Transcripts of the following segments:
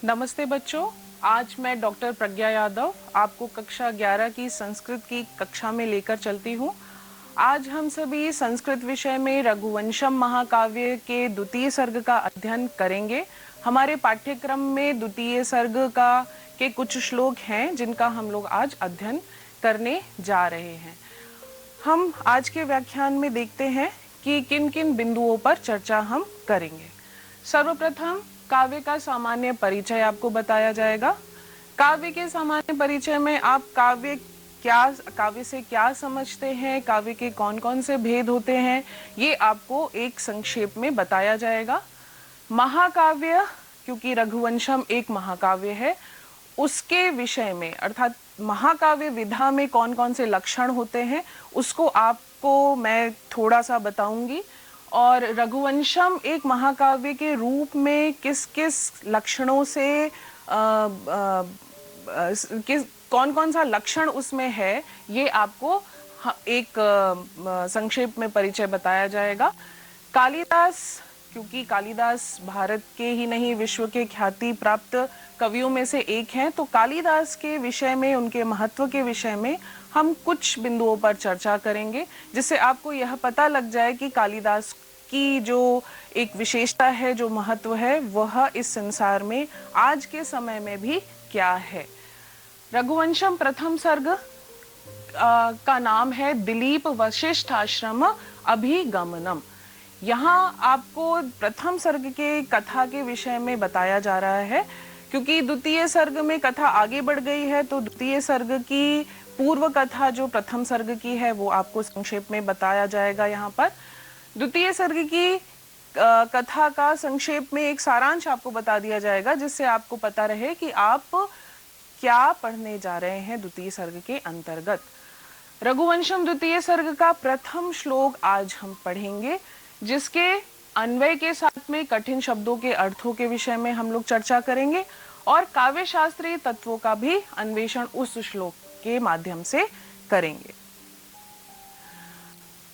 नमस्ते बच्चों। आज मैं डॉक्टर प्रज्ञा यादव आपको कक्षा 11 की संस्कृत की कक्षा में लेकर चलती हूँ। आज हम सभी संस्कृत विषय में रघुवंशम महाकाव्य के द्वितीय सर्ग का अध्ययन करेंगे। हमारे पाठ्यक्रम में द्वितीय सर्ग का के कुछ श्लोक हैं जिनका हम लोग आज अध्ययन करने जा रहे हैं। हम आज के व्याख्यान में देखते हैं कि किन किन बिंदुओं पर चर्चा हम करेंगे। सर्वप्रथम काव्य का सामान्य परिचय आपको बताया जाएगा। काव्य के सामान्य परिचय में आप काव्य से क्या समझते हैं, काव्य के कौन कौन से भेद होते हैं, ये आपको एक संक्षेप में बताया जाएगा। महाकाव्य, क्योंकि रघुवंशम एक महाकाव्य है, उसके विषय में अर्थात महाकाव्य विधा में कौन कौन से लक्षण होते हैं उसको आपको मैं थोड़ा सा बताऊंगी। और रघुवंशम एक महाकाव्य के रूप में किस किस लक्षणों से किस कौन कौन सा लक्षण उसमें है, ये आपको एक संक्षेप में परिचय बताया जाएगा। कालिदास, क्योंकि कालिदास भारत के ही नहीं विश्व के ख्याति प्राप्त कवियों में से एक हैं, तो कालिदास के विषय में, उनके महत्व के विषय में हम कुछ बिंदुओं पर चर्चा करेंगे, जिससे आपको यह पता लग जाए कि कालिदास की जो एक विशेषता है, जो महत्व है, वह इस संसार में आज के समय में भी क्या है। रघुवंशम प्रथम सर्ग का नाम है दिलीप वशिष्ठ आश्रम अभिगमनम। यहाँ आपको प्रथम सर्ग के कथा के विषय में बताया जा रहा है, क्योंकि द्वितीय सर्ग में कथा आगे बढ़ गई है, तो द्वितीय सर्ग की पूर्व कथा जो प्रथम सर्ग की है वो आपको संक्षेप में बताया जाएगा। यहाँ पर द्वितीय सर्ग की कथा का संक्षेप में एक सारांश आपको बता दिया जाएगा, जिससे आपको पता रहे कि आप क्या पढ़ने जा रहे हैं द्वितीय सर्ग के अंतर्गत। रघुवंशम द्वितीय सर्ग का प्रथम श्लोक आज हम पढ़ेंगे, जिसके अन्वय के साथ में कठिन शब्दों के अर्थों के विषय में हम लोग चर्चा करेंगे और काव्य शास्त्रीय तत्वों का भी अन्वेषण उस श्लोक के माध्यम से करेंगे।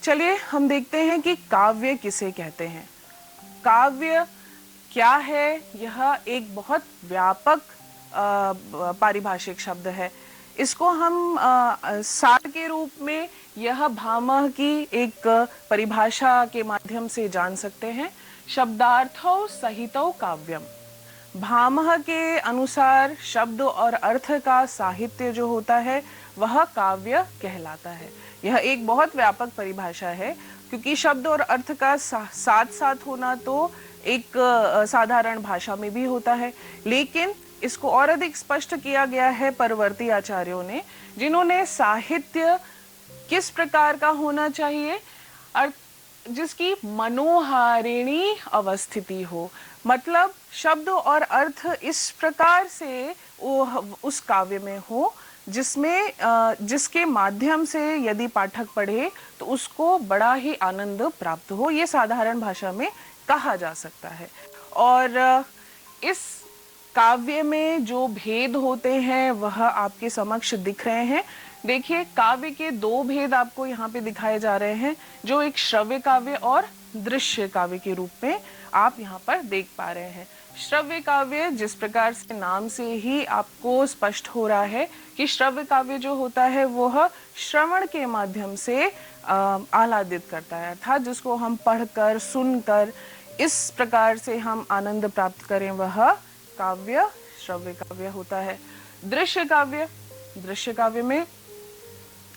चलिए हम देखते हैं कि काव्य किसे कहते हैं। काव्य क्या है? यह एक बहुत व्यापक पारिभाषिक शब्द है। इसको हम सार के रूप में यह भामह की एक परिभाषा के माध्यम से जान सकते हैं। शब्दार्थो सहितो काव्यम। भामह के अनुसार शब्द और अर्थ का साहित्य जो होता है वह काव्य कहलाता है। यह एक बहुत व्यापक परिभाषा है, क्योंकि शब्द और अर्थ का साथ साथ होना तो एक साधारण भाषा में भी होता है, लेकिन इसको और अधिक स्पष्ट किया गया है परवर्ती आचार्यों ने, जिन्होंने साहित्य किस प्रकार का होना चाहिए, जिसकी मनोहारिणी अवस्थिति हो, मतलब शब्द और अर्थ इस प्रकार से उस काव्य में हो जिसके माध्यम से यदि पाठक पढ़े तो उसको बड़ा ही आनंद प्राप्त हो। ये साधारण भाषा में कहा जा सकता है। और इस काव्य में जो भेद होते हैं वह आपके समक्ष दिख रहे हैं। देखिए, काव्य के दो भेद आपको यहाँ पे दिखाए जा रहे हैं, जो एक श्रव्य काव्य और दृश्य काव्य के रूप में आप यहाँ पर देख पा रहे हैं। श्रव्य काव्य, जिस प्रकार से नाम से ही आपको स्पष्ट हो रहा है कि श्रव्य काव्य जो होता है वह श्रवण के माध्यम से आह्लादित करता है, अर्थात जिसको हम पढ़कर सुनकर इस प्रकार से हम आनंद प्राप्त करें, वह काव्य श्रव्य काव्य होता है। दृश्य काव्य में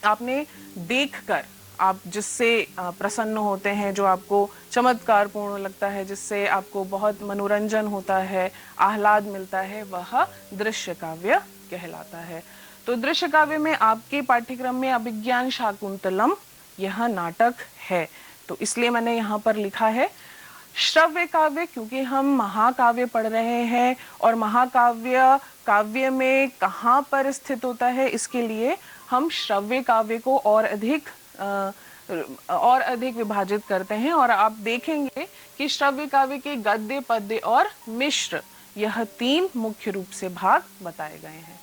आपने देखकर आप जिससे प्रसन्न होते हैं, जो आपको चमत्कार पूर्ण लगता है, जिससे आपको बहुत मनोरंजन होता है, आह्लाद मिलता है, वह दृश्य काव्य कहलाता है। तो दृश्य काव्य में आपके पाठ्यक्रम में अभिज्ञान शाकुंतलम यह नाटक है, तो इसलिए मैंने यहाँ पर लिखा है श्रव्य काव्य, क्योंकि हम महाकाव्य पढ़ रहे हैं और महाकाव्य काव्य में कहाँ पर स्थित होता है, इसके लिए हम श्रव्य काव्य को और अधिक विभाजित करते हैं। और आप देखेंगे कि श्रव्य काव्य के गद्य, पद्य और मिश्र, यह तीन मुख्य रूप से भाग बताए गए हैं।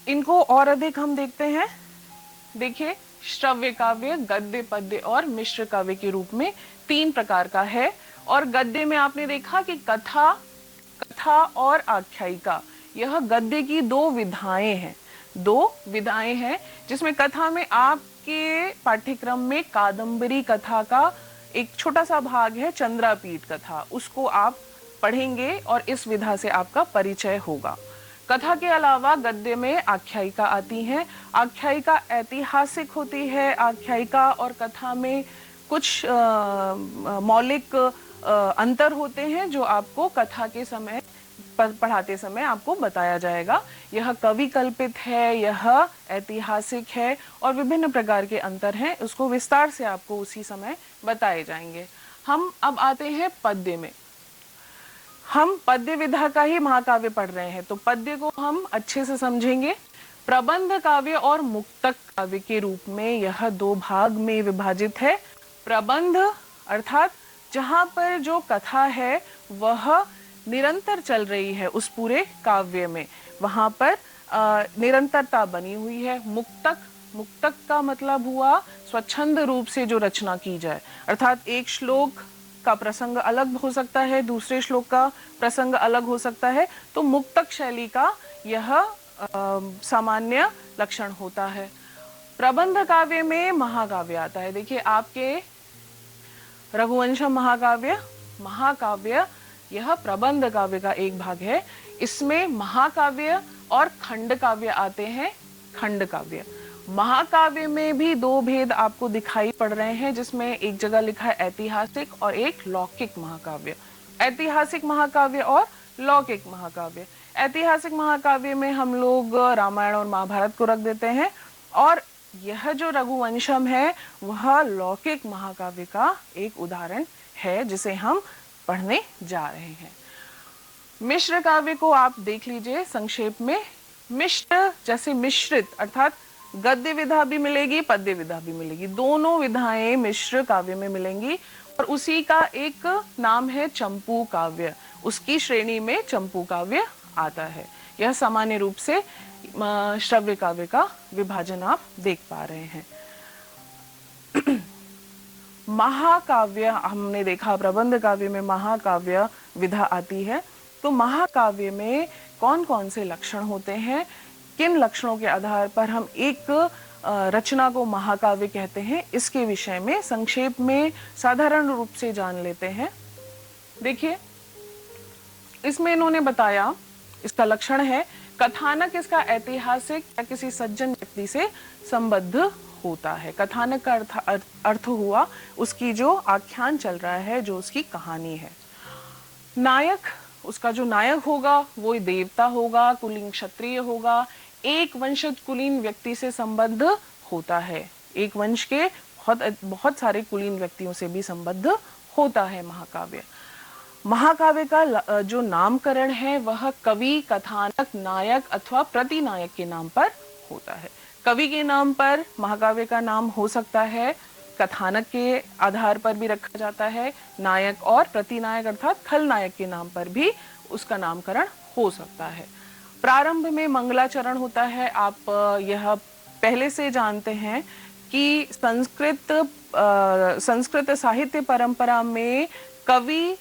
इनको और अधिक हम देखते हैं। देखिए, श्रव्य काव्य गद्य, पद्य और मिश्र काव्य के रूप में तीन प्रकार का है। और गद्य में आपने देखा कि कथा, कथा और आख्यायिका, यह गद्य की दो विधाएं हैं। दो विधाएं हैं जिसमें कथा में आपके पाठ्यक्रम में कादंबरी कथा का एक छोटा सा भाग है, चंद्रापीठ कथा, उसको आप पढ़ेंगे और इस विधा से आपका परिचय होगा। कथा के अलावा गद्य में आख्यायिका आती है। आख्यायिका ऐतिहासिक होती है। आख्यायिका और कथा में कुछ मौलिक अंतर होते हैं जो आपको कथा के समय पढ़ाते समय आपको बताया जाएगा। यह कवि कल्पित है, यह ऐतिहासिक है और विभिन्न प्रकार के अंतर हैं, उसको विस्तार से आपको उसी समय बताए जाएंगे। हम अब आते हैं पद्य में। हम पद्य विधा का ही महाकाव्य पढ़ रहे हैं, तो पद्य को हम अच्छे से समझेंगे। प्रबंध काव्य और मुक्तक काव्य के रूप में यह दो भाग में विभाजित है। प्रबंध अर्थात जहां पर जो कथा है वह निरंतर चल रही है, उस पूरे काव्य में वहां पर निरंतरता बनी हुई है। मुक्तक, मुक्तक का मतलब हुआ स्वच्छंद रूप से जो रचना की जाए, अर्थात एक श्लोक का प्रसंग अलग हो सकता है, दूसरे श्लोक का प्रसंग अलग हो सकता है, तो मुक्तक शैली का यह सामान्य लक्षण होता है। प्रबंध काव्य में महाकाव्य आता है। देखिए आपके रघुवंशम महाकाव्य, महाकाव्य यह प्रबंध काव्य का एक भाग है। इसमें महाकाव्य और खंड काव्य आते हैं। खंड काव्य, महाकाव्य में भी दो भेद आपको दिखाई पड़ रहे हैं, जिसमें एक जगह लिखा है ऐतिहासिक और एक लौकिक महाकाव्य। ऐतिहासिक महाकाव्य और लौकिक महाकाव्य। ऐतिहासिक महाकाव्य में हम लोग रामायण और महाभारत को रख देते हैं, और यह जो रघुवंशम है वह लौकिक महाकाव्य का एक उदाहरण है जिसे हम पढ़ने जा रहे हैं। मिश्र काव्य को आप देख लीजिए संक्षेप में। मिश्र जैसे मिश्रित, अर्थात गद्य विधा भी मिलेगी, पद्य विधा भी मिलेगी, दोनों विधाएं मिश्र काव्य में मिलेंगी। और उसी का एक नाम है चंपू काव्य, उसकी श्रेणी में चंपू काव्य आता है। यह सामान्य रूप से श्रव्य काव्य का विभाजन आप देख पा रहे हैं। महाकाव्य हमने देखा, प्रबंध काव्य में महाकाव्य विधा आती है। तो महाकाव्य में कौन कौन से लक्षण होते हैं, किन लक्षणों के आधार पर हम एक रचना को महाकाव्य कहते हैं, इसके विषय में संक्षेप में साधारण रूप से जान लेते हैं। देखिए इसमें इन्होंने बताया, इसका लक्षण है कथानक इसका ऐतिहासिक या किसी सज्जन व्यक्ति से संबद्ध होता है। कथानक का अर्थ हुआ उसकी जो आख्यान चल रहा है, जो उसकी कहानी है। नायक, उसका जो नायक होगा वो देवता होगा, कुलीन क्षत्रिय होगा, एक वंशज कुलीन व्यक्ति से संबद्ध होता है। एक वंश के बहुत सारे कुलीन व्यक्तियों से भी संबद्ध होता है महाकाव्य। महाकाव्य का जो नामकरण है वह कवि, कथानक, नायक अथवा प्रतिनायक के नाम पर होता है। कवि के नाम पर महाकाव्य का नाम हो सकता है, कथानक के आधार पर भी रखा जाता है, नायक और प्रतिनायक अर्थात खलनायक के नाम पर भी उसका नामकरण हो सकता है। प्रारंभ में मंगलाचरण होता है। आप यह पहले से जानते हैं कि संस्कृत साहित्य परंपरा में कवि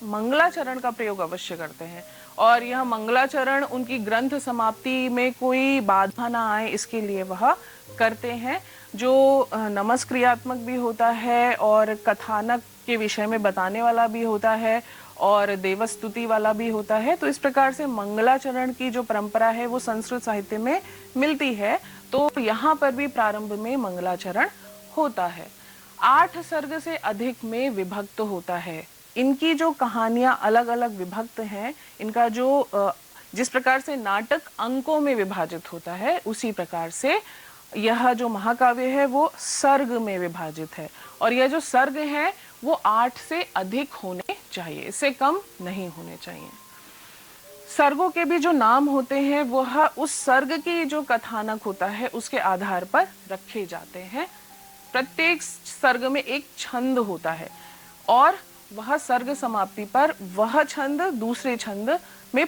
मंगलाचरण का प्रयोग अवश्य करते हैं, और यह मंगलाचरण उनकी ग्रंथ समाप्ति में कोई बाधा ना आए इसके लिए वह करते हैं, जो नमस्क्रियात्मक भी होता है और कथानक के विषय में बताने वाला भी होता है और देवस्तुति वाला भी होता है। तो इस प्रकार से मंगलाचरण की जो परंपरा है वो संस्कृत साहित्य में मिलती है। तो यहाँ पर भी प्रारंभ में मंगलाचरण होता है। 8 सर्ग से अधिक में विभक्त होता है। इनकी जो कहानियां अलग अलग विभक्त हैं, इनका जो जिस प्रकार से नाटक अंकों में विभाजित होता है, उसी प्रकार से यह जो महाकाव्य है वो सर्ग में विभाजित है। और यह जो सर्ग है वो 8 से अधिक होने चाहिए, इससे कम नहीं होने चाहिए। सर्गों के भी जो नाम होते हैं वह उस सर्ग की जो कथानक होता है उसके आधार पर रखे जाते हैं। प्रत्येक सर्ग में एक छंद होता है और वह सर्ग समाप्ति पर वह छंद दूसरे छंद में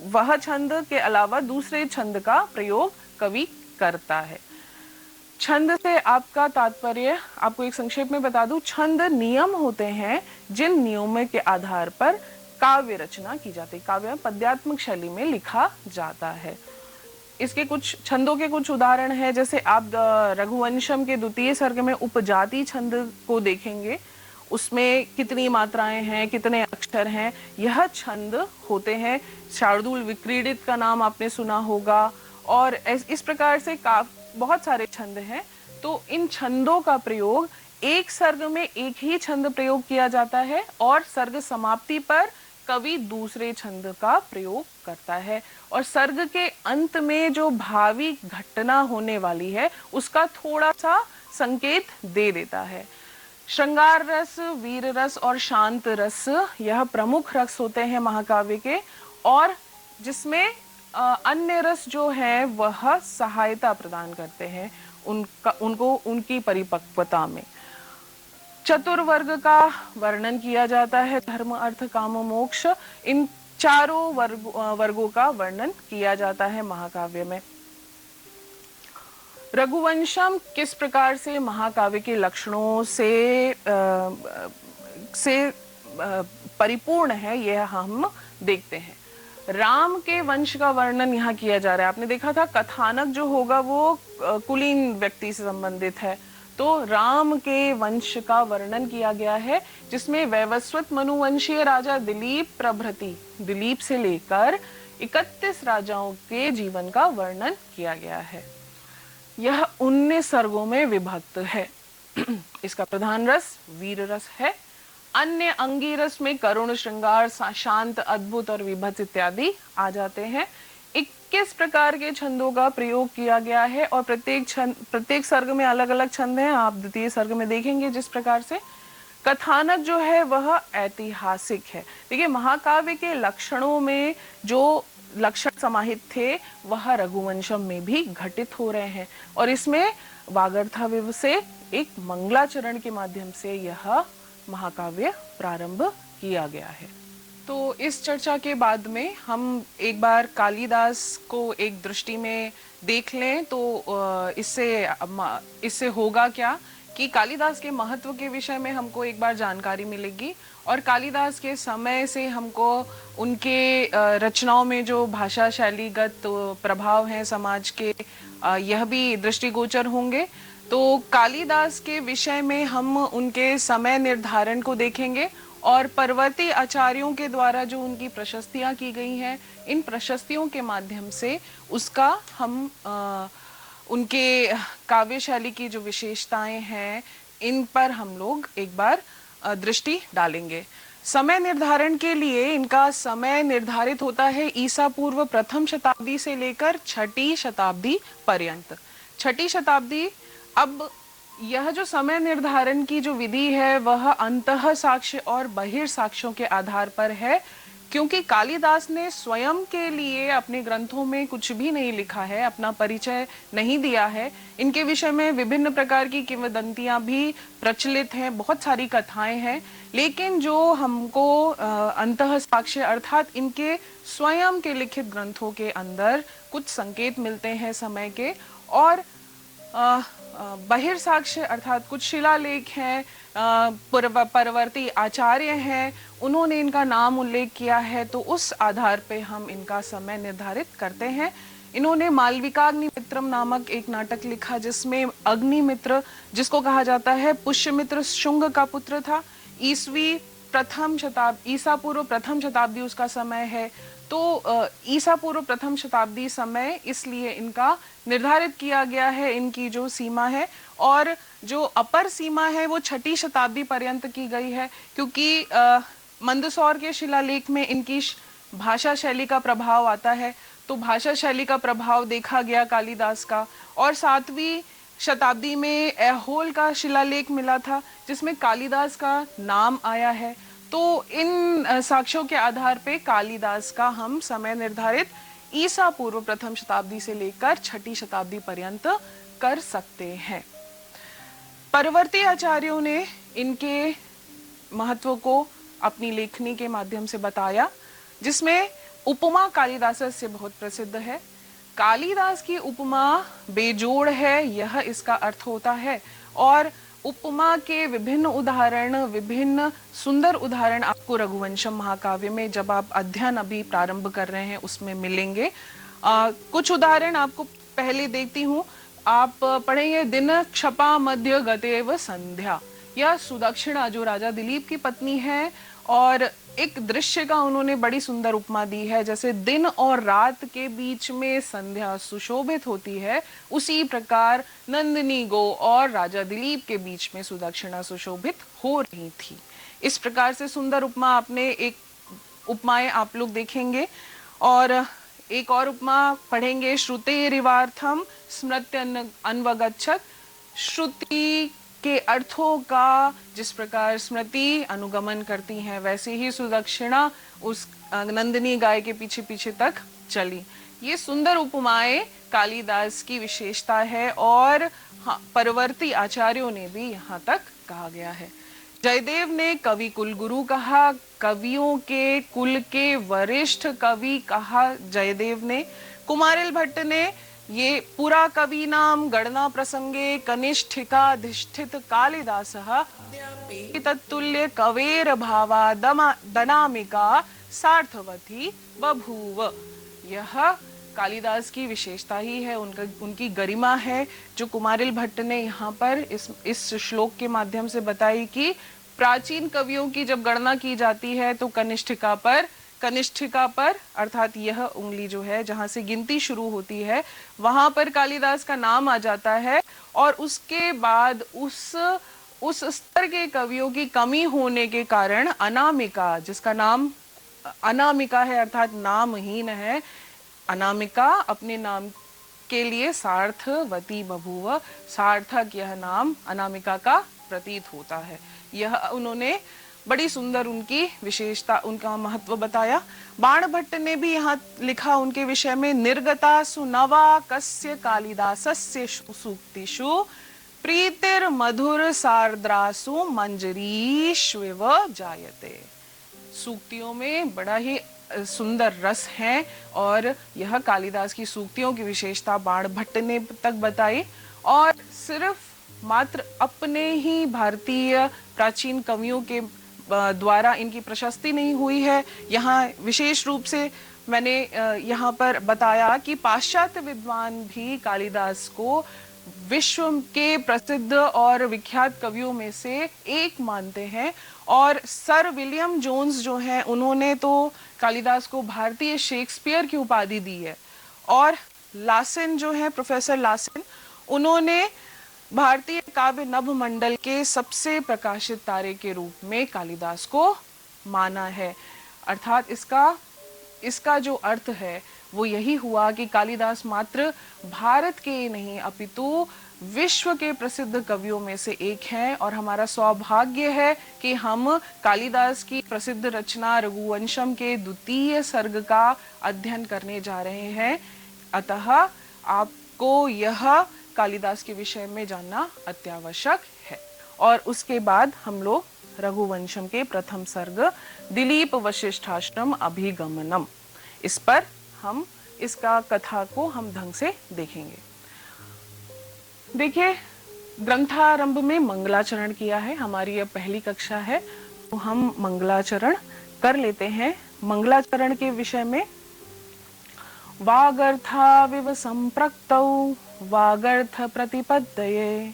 वह छंद के अलावा दूसरे छंद का प्रयोग कवि करता है। छंद से आपका तात्पर्य, आपको एक संक्षेप में बता दूं, छंद नियम होते हैं जिन नियमों के आधार पर काव्य रचना की जाती है, काव्य पद्यात्मक शैली में लिखा जाता है। इसके कुछ छंदों के कुछ उदाहरण है, जैसे आप रघुवंशम के द्वितीय सर्ग में उपजाति छंद को देखेंगे, उसमें कितनी मात्राएं हैं, कितने अक्षर हैं, यह छंद होते हैं। शार्दूल विक्रीडित का नाम आपने सुना होगा, और इस प्रकार से बहुत सारे छंद हैं। तो इन छंदों का प्रयोग, एक सर्ग में एक ही छंद प्रयोग किया जाता है और सर्ग समाप्ति पर कवि दूसरे छंद का प्रयोग करता है, और सर्ग के अंत में जो भावी घटना होने वाली है उसका थोड़ा सा संकेत दे देता है। श्रृंगार रस, वीर रस और शांत रस, यह प्रमुख रस होते हैं महाकाव्य के, और जिसमें अन्य रस जो है वह सहायता प्रदान करते हैं उनको उनकी परिपक्वता में। चतुर्वर्ग का वर्णन किया जाता है, धर्म अर्थ काम मोक्ष, इन चारों वर्गों का वर्णन किया जाता है महाकाव्य में। रघुवंशम किस प्रकार से महाकाव्य के लक्षणों से परिपूर्ण है, यह हम देखते हैं। राम के वंश का वर्णन यहाँ किया जा रहा है। आपने देखा था कथानक जो होगा वो कुलीन व्यक्ति से संबंधित है, तो राम के वंश का वर्णन किया गया है, जिसमें वैवस्वत मनुवंशीय राजा दिलीप प्रभृति, दिलीप से लेकर 31 राजाओं के जीवन का वर्णन किया गया है। यह 19 सर्गों में विभक्त है। इसका प्रधान रस वीर रस है। अन्य अंगी रस में करुण, श्रृंगार, शांत, अद्भुत और विभत्स इत्यादि आ जाते हैं। 21 प्रकार के छंदों का प्रयोग किया गया है, और प्रत्येक सर्ग में अलग अलग छंद हैं। आप द्वितीय सर्ग में देखेंगे जिस प्रकार से। कथानक जो है वह ऐतिहासिक है। देखिए, महाकाव्य के लक्षणों में जो लक्षण समाहित थे वह रघुवंशम में भी घटित हो रहे हैं, और इसमें वागर्थाविव से एक मंगलाचरण के माध्यम से यह महाकाव्य प्रारंभ किया गया है। तो इस चर्चा के बाद में हम एक बार कालिदास को एक दृष्टि में देख लें, तो इससे होगा क्या कि कालिदास के महत्व के विषय में हमको एक बार जानकारी मिलेगी, और कालिदास के समय से हमको उनके रचनाओं में जो भाषा शैलीगत प्रभाव हैं समाज के, यह भी दृष्टिगोचर होंगे। तो कालिदास के विषय में हम उनके समय निर्धारण को देखेंगे, और परवर्ती आचार्यों के द्वारा जो उनकी प्रशस्तियां की गई हैं, इन प्रशस्तियों के माध्यम से उसका हम उनके काव्य शैली की जो विशेषताएं हैं इन पर हम लोग एक बार दृष्टि डालेंगे। समय निर्धारण के लिए इनका समय निर्धारित होता है ईसा पूर्व प्रथम शताब्दी से लेकर छठी शताब्दी पर्यंत। छठी शताब्दी, अब यह जो समय निर्धारण की जो विधि है वह अंतः साक्ष्य और बहिर् साक्ष्यों के आधार पर है, क्योंकि कालिदास ने स्वयं के लिए अपने ग्रंथों में कुछ भी नहीं लिखा है, अपना परिचय नहीं दिया है। इनके विषय में विभिन्न प्रकार की किंवदंतियां भी प्रचलित हैं, बहुत सारी कथाएं हैं, लेकिन जो हमको अंतः साक्ष्य अर्थात इनके स्वयं के लिखित ग्रंथों के अंदर कुछ संकेत मिलते हैं समय के, और बहिर्साक्ष्य अर्थात कुछ शिलालेख हैं, परवर्ती आचार्य हैं, उन्होंने इनका नाम उल्लेख किया है, तो उस आधार पे हम इनका समय निर्धारित करते हैं। इन्होंने मालविकाग्निमित्रम नामक एक नाटक लिखा, जिसमें अग्निमित्र, जिसको कहा जाता है पुष्यमित्र, शुंग का पुत्र था। ईसा पूर्व प्रथम शताब्दी उसका समय है। तो ईसा पूर्व प्रथम शताब्दी समय इसलिए इनका निर्धारित किया गया है, इनकी जो सीमा है, और जो अपर सीमा है वो छठी शताब्दी पर्यंत की गई है, क्योंकि मंदसौर के शिलालेख में इनकी भाषा शैली का प्रभाव आता है। तो भाषा शैली का प्रभाव देखा गया कालिदास का, और 7वीं शताब्दी में ऐहोल का शिलालेख मिला था जिसमें कालिदास का नाम आया है। तो इन साक्ष्यों के आधार पे कालिदास का हम समय निर्धारित ईसा पूर्व प्रथम शताब्दी से लेकर छठी शताब्दी पर्यंत कर सकते हैं। परवर्ती आचार्यों ने इनके महत्व को अपनी लेखनी के माध्यम से बताया, जिसमें उपमा कालिदास से बहुत प्रसिद्ध है। कालिदास की उपमा बेजोड़ है, यह इसका अर्थ होता है। और उपमा के विभिन्न उदाहरण, विभिन्न सुंदर उदाहरण आपको रघुवंशम महाकाव्य में जब आप अध्ययन अभी प्रारंभ कर रहे हैं उसमें मिलेंगे। कुछ उदाहरण आपको पहले देती हूँ। आप पढ़ेंगे, दिन क्षपा मध्य गतेव संध्या। यह सुदक्षिणा जो राजा दिलीप की पत्नी है, और एक दृश्य का उन्होंने बड़ी सुंदर उपमा दी है। जैसे दिन और रात के बीच में संध्या सुशोभित होती है, उसी प्रकार नंदिनी गो और राजा दिलीप के बीच में सुदक्षिणा सुशोभित हो रही थी। इस प्रकार से सुंदर उपमा आपने एक उपमाएं आप लोग देखेंगे। और एक और उपमा पढ़ेंगे, श्रुतेरिवार्थम स्मृत्य अन्वगच्छत। श्रुति के अर्थों का जिस प्रकार स्मृति अनुगमन करती हैं, वैसे ही सुदक्षिणा उस नंदिनी गाय के पीछे पीछे तक चली। ये सुंदर उपमाएं कालिदास की विशेषता है, और परवर्ती आचार्यों ने भी यहाँ तक कहा गया है। जयदेव ने कवि कुल गुरु कहा, कवियों के कुल के वरिष्ठ कवि कहा जयदेव ने। कुमारिल भट्ट ने ये पुरा कवि नाम गणना प्रसंगे कनिष्ठिकाधिष्ठित कालिदासः तत्तुल्य कवेर भावा दनामिका सार्थवती बभूव। यह कालिदास की विशेषता ही है, उनकी गरिमा है, जो कुमारिल भट्ट ने यहाँ पर इस श्लोक के माध्यम से बताई कि प्राचीन कवियों की जब गणना की जाती है तो कनिष्ठिका पर अर्थात यह उंगली जो है जहां से गिनती शुरू होती है, वहां पर कालिदास का नाम आ जाता है। और उसके बाद उस स्तर के कवियों की कमी होने के कारण अनामिका, जिसका नाम अनामिका है अर्थात नामहीन है, अनामिका अपने नाम के लिए सार्थवती बभूव, सार्थक यह नाम अनामिका का प्रतीत होता है। यह उन्होंने बड़ी सुंदर उनकी विशेषता, उनका महत्व बताया। बाण भट्ट ने भी यहाँ लिखा उनके विषय में, निर्गता सुनवा कस्य कालिदासस्य सूक्तिषु प्रीतिर मधुर सार्द्रासु मंजरीष्विव जायते। सूक्तियों में बड़ा ही सुंदर रस है, और यह कालिदास की सूक्तियों की विशेषता बाण भट्ट ने तक बताई। और सिर्फ मात्र अपने ही भारतीय प्राचीन कवियों के द्वारा इनकी प्रशस्ति नहीं हुई है, यहाँ विशेष रूप से मैंने यहाँ पर बताया कि पाश्चात्य विद्वान भी कालिदास को विश्व के प्रसिद्ध और विख्यात कवियों में से एक मानते हैं। और सर विलियम जोन्स जो हैं, उन्होंने तो कालिदास को भारतीय शेक्सपियर की उपाधि दी है। और लासेन जो है, प्रोफेसर लासेन, उन्होंने भारतीय काव्य नभ मंडल के सबसे प्रकाशित तारे के रूप में कालिदास को माना है। अर्थात इसका जो अर्थ है वो यही हुआ कि कालिदास मात्र भारत के नहीं अपितु विश्व के प्रसिद्ध कवियों में से एक हैं। और हमारा सौभाग्य है कि हम कालिदास की प्रसिद्ध रचना रघुवंशम के द्वितीय सर्ग का अध्ययन करने जा रहे हैं। अतः आपको यह कालिदास के विषय में जानना अत्यावश्यक है। और उसके बाद हम लोग रघुवंशम के प्रथम सर्ग दिलीप वशिष्ठाश्रम अभिगमनम, इस पर हम इसका कथा को हम ढंग से देखेंगे। देखिए, ग्रंथारंभ में मंगलाचरण किया है, हमारी यह पहली कक्षा है, तो हम मंगलाचरण कर लेते हैं। मंगलाचरण के विषय में, वागर्थाविव संप्रक्तौ वागर्थ प्रतिपद्यये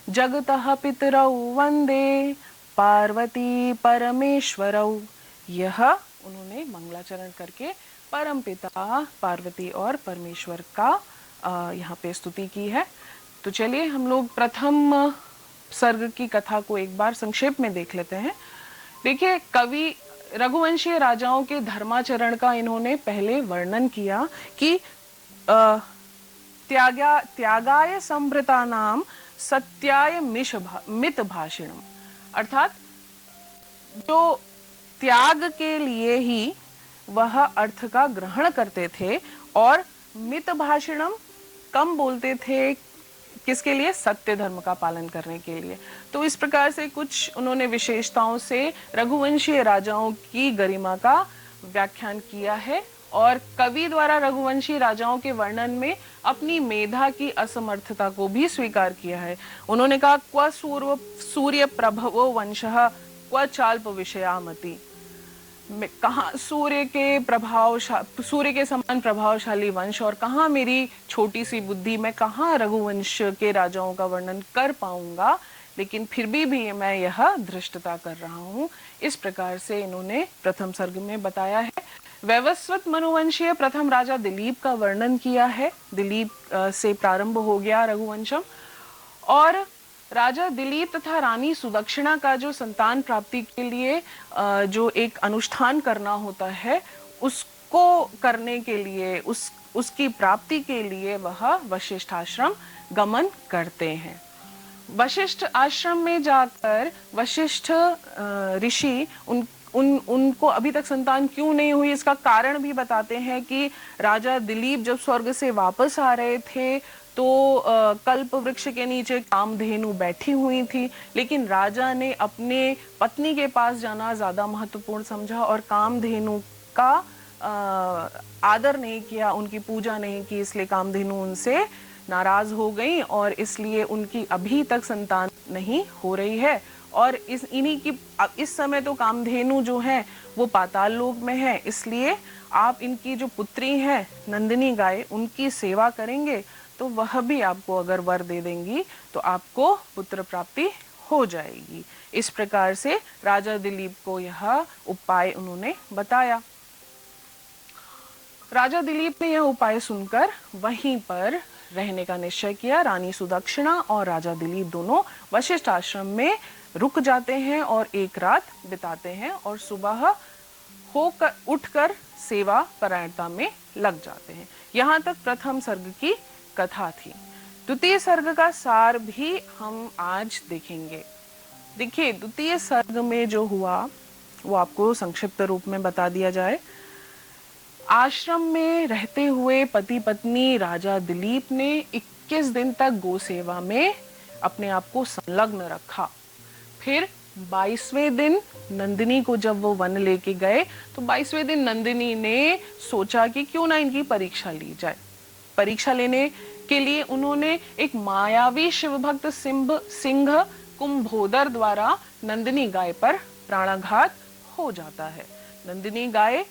जगतः पितरौ वंदे पार्वती परमेश्वरौ। यह उन्होंने मंगलाचरण करके परम पिता पार्वती और परमेश्वर का यहाँ पे स्तुति की है। तो चलिए हम लोग प्रथम सर्ग की कथा को एक बार संक्षेप में देख लेते हैं। देखिए, कवि रघुवंशीय राजाओं के धर्माचरण का इन्होंने पहले वर्णन किया कि त्यागाय संभृता नाम सत्याय मित भाषिणम, अर्थात जो त्याग के लिए ही वह अर्थ का ग्रहण करते थे, और मित भाषिणम कम बोलते थे, किसके लिए? सत्य धर्म का पालन करने के लिए। तो इस प्रकार से कुछ उन्होंने विशेषताओं से रघुवंशीय राजाओं की गरिमा का व्याख्यान किया है। और कवि द्वारा रघुवंशी राजाओं के वर्णन में अपनी मेधा की असमर्थता को भी स्वीकार किया है। उन्होंने कहा, क्व सूर्य प्रभवो वंशः क्व चाल्प विषयामति। कहाँ सूर्य के समान प्रभावशाली वंश और कहाँ मेरी छोटी सी बुद्धि, मैं कहाँ रघुवंश के राजाओं का वर्णन कर पाऊंगा, लेकिन फिर भी मैं यह धृष्टता कर रहा हूँ। इस प्रकार से इन्होंने प्रथम सर्ग में बताया है। वैवस्वत मनुवंशीय प्रथम राजा दिलीप का वर्णन किया है। दिलीप से प्रारंभ हो गया रघुवंशम, और राजा दिलीप तथा रानी सुदक्षिणा का जो संतान प्राप्ति के लिए जो एक अनुष्ठान करना होता है, उसको करने के लिए, उसकी प्राप्ति के लिए वह वशिष्ठ आश्रम गमन करते हैं। वशिष्ठ आश्रम में जाकर वशिष्ठ ऋषि उनको अभी तक संतान क्यों नहीं हुई, इसका कारण भी बताते हैं कि राजा दिलीप जब स्वर्ग से वापस आ रहे थे तो कल्प वृक्ष के नीचे कामधेनु बैठी हुई थी, लेकिन राजा ने अपने पत्नी के पास जाना ज्यादा महत्वपूर्ण समझा और कामधेनु का आदर नहीं किया, उनकी पूजा नहीं की, इसलिए कामधेनु उनसे नाराज हो गई और इसलिए उनकी अभी तक संतान नहीं हो रही है। और इस समय तो कामधेनु जो है वो पाताल लोक में है, इसलिए आप इनकी जो पुत्री है नंदिनी गाय, उनकी सेवा करेंगे तो वह भी आपको अगर वर दे देंगी तो आपको पुत्र प्राप्ति हो जाएगी। इस प्रकार से राजा दिलीप को यह उपाय उन्होंने बताया। राजा दिलीप ने यह उपाय सुनकर वहीं पर रहने का निश्चय किया। रानी सुदक्षिणा और राजा दिलीप दोनों वशिष्ठ आश्रम में रुक जाते हैं और एक रात बिताते हैं और सुबह होकर उठकर सेवा परायणता में लग जाते हैं। यहाँ तक प्रथम सर्ग की कथा थी। द्वितीय सर्ग का सार भी हम आज देखेंगे। देखिए, द्वितीय सर्ग में जो हुआ वो आपको संक्षिप्त रूप में बता दिया जाए। आश्रम में रहते हुए पति पत्नी राजा दिलीप ने 21 दिन तक गो सेवा में अपने आप को संलग्न रखा। फिर 22वें दिन नंदिनी को जब वो वन लेके गए तो 22वें दिन नंदिनी ने सोचा कि क्यों ना इनकी परीक्षा ली जाए। परीक्षा लेने के लिए उन्होंने एक मायावी शिवभक्त सिंह कुंभोदर द्वारा नंदिनी गाय पर प्राणाघात हो जाता है। नंदिनी गाय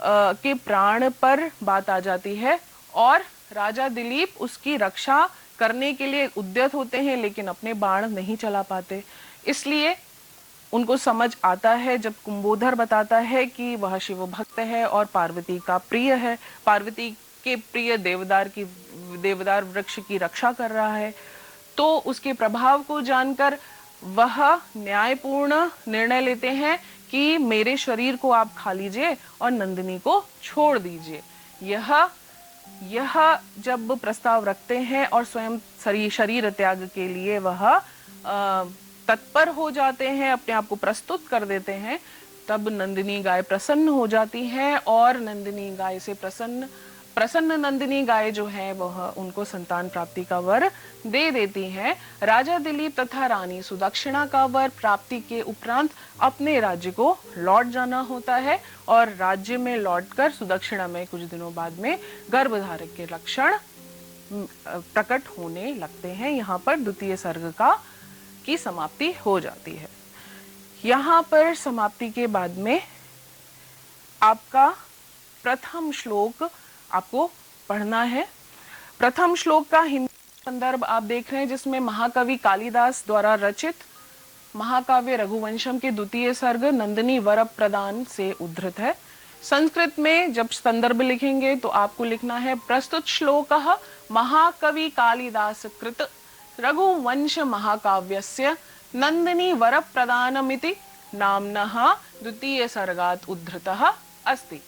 के प्राण पर बात आ जाती है और राजा दिलीप उसकी रक्षा करने के लिए उद्यत होते हैं, लेकिन अपने बाण नहीं चला पाते। इसलिए उनको समझ आता है जब कुंभोदर बताता है कि वह शिव भक्त है और पार्वती का प्रिय है, पार्वती के प्रिय देवदार वृक्ष की रक्षा कर रहा है, तो उसके प्रभाव को जानकर वह न्यायपूर्ण निर्णय लेते हैं कि मेरे शरीर को आप खा लीजिए और नंदिनी को छोड़ दीजिए। यह जब प्रस्ताव रखते हैं और स्वयं शरीर त्याग के लिए वह तत्पर हो जाते हैं, अपने आप को प्रस्तुत कर देते हैं, तब नंदिनी गाय प्रसन्न हो जाती है और नंदिनी गाय से प्रसन्न नंदिनी गाय जो है वह उनको संतान प्राप्ति का वर दे देती है। राजा दिलीप तथा रानी सुदक्षिणा का वर प्राप्ति के उपरांत अपने राज्य को लौट जाना होता है और राज्य में लौटकर सुदक्षिणा में कुछ दिनों बाद में गर्भधारक के लक्षण प्रकट होने लगते हैं। यहाँ पर द्वितीय सर्ग की समाप्ति हो जाती है। यहाँ पर समाप्ति के बाद में आपका प्रथम श्लोक आपको पढ़ना है। प्रथम श्लोक का हिंदी संदर्भ आप देख रहे हैं, जिसमें महाकवि कालिदास द्वारा रचित महाकाव्य रघुवंशम के द्वितीय सर्ग नंदिनी वर प्रदान से उद्धृत है। संस्कृत में जब संदर्भ लिखेंगे तो आपको लिखना है प्रस्तुत श्लोकः महाकवि कालिदास कृत रघुवंश महाकाव्यस्य नंदिनी वर प्रदानमिति नाम्नः द्वितीय सर्गात् उद्धृतः अस्ति।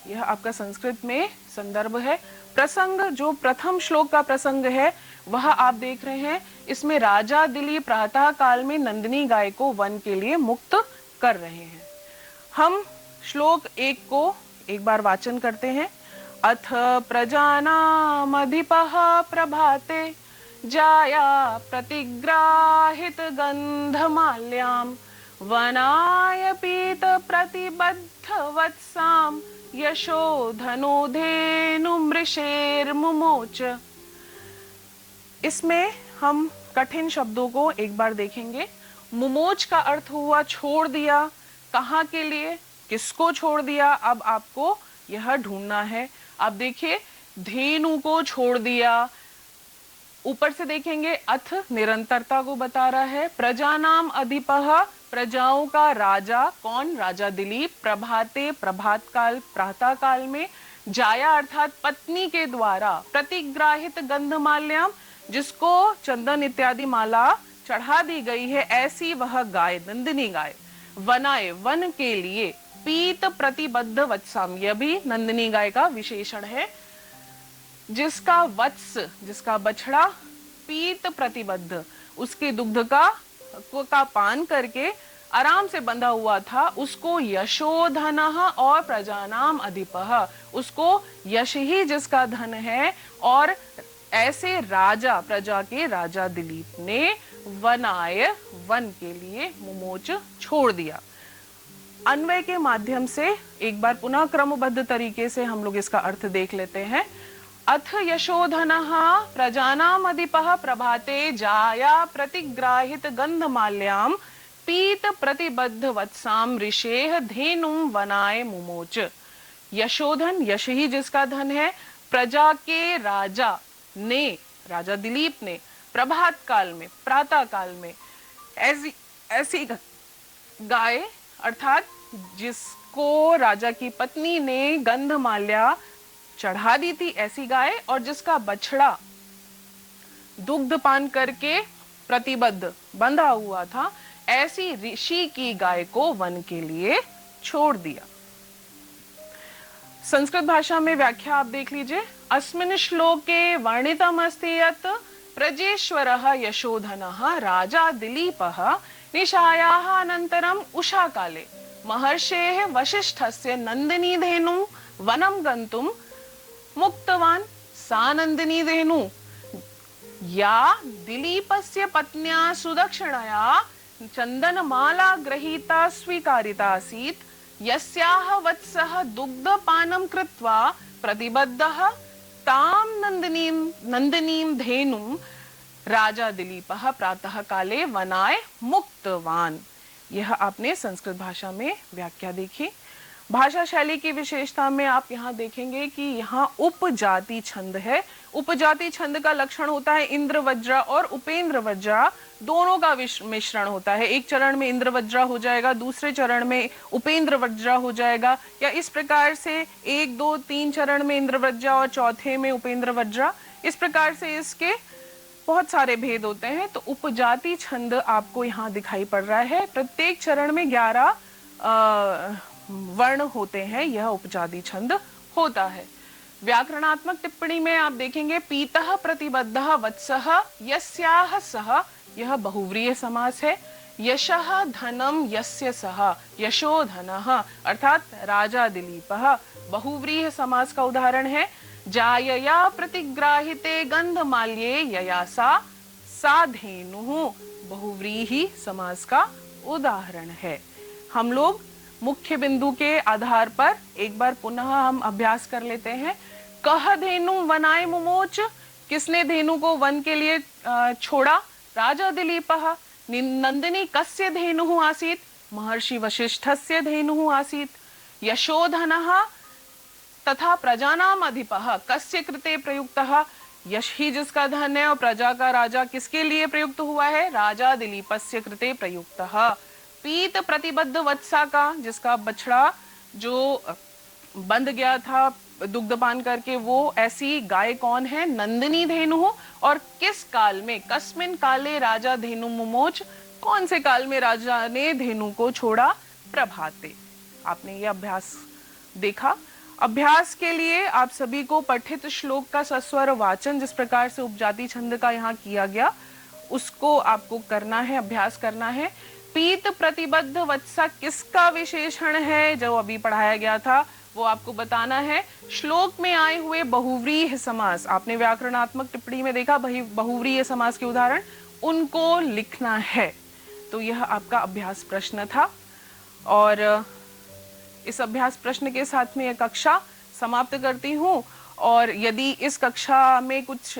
यह आपका संस्कृत में संदर्भ है। प्रसंग जो प्रथम श्लोक का प्रसंग है वह आप देख रहे हैं, इसमें राजा दिलीप प्रातः काल में नंदिनी गाय को वन के लिए मुक्त कर रहे हैं। हम श्लोक 1 को एक बार वाचन करते हैं। अथ प्रजानामधिपः प्रभाते जाया प्रतिग्राहित गंधमाल्याम वनाय पीत प्रतिबद्ध वत्साम यशोधनो धेनु मृषेर्मुमोच। इसमें हम कठिन शब्दों को एक बार देखेंगे। मुमोच का अर्थ हुआ छोड़ दिया। कहाँ के लिए, किसको छोड़ दिया, अब आपको यह ढूंढना है। आप देखिए, धेनु को छोड़ दिया। ऊपर से देखेंगे, अथ निरंतरता को बता रहा है। प्रजानाम अधिपः, प्रजाओं का राजा। कौन? राजा दिलीप। प्रभाते, प्रभात काल, प्रातः काल में। जाया अर्थात पत्नी के द्वारा। प्रतिग्राहित गंधमाल्याम, जिसको चंदन इत्यादि माला चढ़ा दी गई है, ऐसी वह गाय, नंदिनी गाय। वनाए, वन के लिए। पीत प्रतिबद्ध वत्साम, यह भी नंदिनी गाय का विशेषण है। जिसका वत्स, जिसका बछड़ा, पीत प्रतिबद्ध, उसके दुग्ध का पान करके आराम से बंधा हुआ था, उसको यशोधनः और प्रजानाम अधिपः, उसको यश ही जिसका धन है। और ऐसे राजा, प्रजा के राजा दिलीप ने वनाय, वन के लिए, मुमोच, छोड़ दिया। अन्वय के माध्यम से एक बार पुनः क्रमबद्ध तरीके से हम लोग इसका अर्थ देख लेते हैं। अथ यशोधनः प्रजानाम अधिपः प्रभाते जाया प्रतिग्राहित गंधमाल्याम पीत प्रतिबद्ध वत्साम ऋषेः धेनुम वनाय मुमोच। यशोधन, यश ही जिसका धन है, प्रजा के राजा ने, राजा दिलीप ने प्रभात काल में, प्रातः काल में ऐसी गाय, अर्थात जिसको राजा की पत्नी ने गंधमाल्या चढ़ा दी थी, ऐसी गाय, और जिसका बछड़ा दुग्ध पान करके प्रतिबद्ध, बंधा हुआ था, ऐसी ऋषि की गाय को वन के लिए छोड़ दिया। संस्कृत भाषा में व्याख्या आप देख लीजिए। अस्मिन् श्लोके वर्णितमस्ति यत् प्रजेश्वरः यशोधनः राजा दिलीपः निशायाः अनन्तरम् उषा काले महर्षेः वसिष्ठस्य नन्दिनी धेनुं वनं गन्तुं मुक्तवान्। सा नन्दिनी धेनु या दिलीपस्य पत्न्या सुदक्षिणया चन्दनमाला गृहीता स्वीकारिता आसीत्, यस्याः वत्सः दुग्धपानं कृत्वा प्रतिबद्धः तां नन्दिनीं धेनुं राजा दिलीपः प्रातः काले वनाय मुक्तवान। यह आपने संस्कृत भाषा में व्याख्या देखी। भाषा शैली की विशेषता में आप यहाँ देखेंगे कि यहाँ उपजाति छंद है। उपजाति छंद का लक्षण होता है इंद्र वज्रा और उपेंद्र वज्रा, दोनों का मिश्रण होता है। एक चरण में इंद्र वज्रा हो जाएगा, दूसरे चरण में उपेंद्र वज्रा हो जाएगा, या इस प्रकार से 1, 2, 3 चरण में इंद्र वज्रा और चौथे में उपेंद्र वज्रा। इस प्रकार से इसके बहुत सारे भेद होते हैं। तो उपजाति छंद आपको यहाँ दिखाई पड़ रहा है। प्रत्येक चरण में 11 वर्ण होते हैं, यह उपजाति छंद होता है। व्याकरणात्मक टिप्पणी में आप देखेंगे पीतः प्रतिबद्धः वत्सः यस्याः सः, यह बहुव्रीहि समास है। यशः धनम यस्य सः, यशोधनः अर्थात राजा दिलीपः, बहुव्रीहि समास का उदाहरण है। जायया प्रतिग्राहिते गंधमाल्ये ययासा सा धेनुः, बहुव्रीहि समास का उदाहरण है। हम लोग मुख्य बिंदु के आधार पर एक बार पुनः हम अभ्यास कर लेते हैं। कह धेनु वनाय मुमोच, किसने धेनु को वन के लिए छोड़ा? राजा दिलीपः। नंदिनी कस्य धेनुः आसीत्? महर्षि वसिष्ठस्य धेनुः आसीत्। यशोधनः तथा प्रजानाम अधिपः कस्य कृते प्रयुक्तः? यश ही जिसका धन है और प्रजा का राजा किसके लिए प्रयुक्त हुआ है? राजा दिलीपस्य कृते प्रयुक्तः। पीत प्रतिबद्ध वत्सा का, जिसका बछड़ा जो बंध गया था दुग्धपान करके, वो ऐसी गाय कौन है? नंदिनी धेनु। और किस काल में? कस्मिन काले राजा धेनु मुमोच, कौन से काल में राजा ने धेनु को छोड़ा? प्रभाते। आपने ये अभ्यास देखा। अभ्यास के लिए आप सभी को पठित श्लोक का सस्वर वाचन जिस प्रकार से उपजाति छंद का यहाँ किया गया, उसको आपको करना है, अभ्यास करना है। पीत प्रतिबद्ध वत्सा किसका विशेषण है? जो अभी पढ़ाया गया था वो आपको बताना है। श्लोक में आए हुए बहुव्रीहि समास, आपने व्याकरणात्मक टिप्पणी में देखा बहुव्रीहि समास के उदाहरण, उनको लिखना है। तो यह आपका अभ्यास प्रश्न था और इस अभ्यास प्रश्न के साथ में यह कक्षा समाप्त करती हूँ। और यदि इस कक्षा में कुछ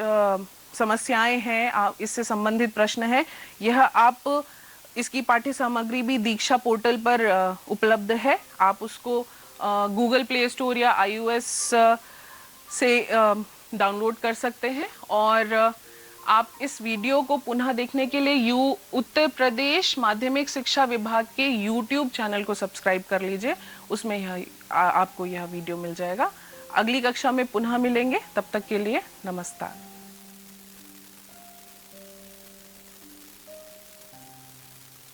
समस्याएं हैं, इससे संबंधित प्रश्न है, यह आप इसकी पाठ्य सामग्री भी दीक्षा पोर्टल पर उपलब्ध है। आप उसको गूगल प्ले स्टोर या iOS से डाउनलोड कर सकते हैं। और आप इस वीडियो को पुनः देखने के लिए उत्तर प्रदेश माध्यमिक शिक्षा विभाग के YouTube चैनल को सब्सक्राइब कर लीजिए, उसमें आपको यह वीडियो मिल जाएगा। अगली कक्षा में पुनः मिलेंगे, तब तक के लिए नमस्कार।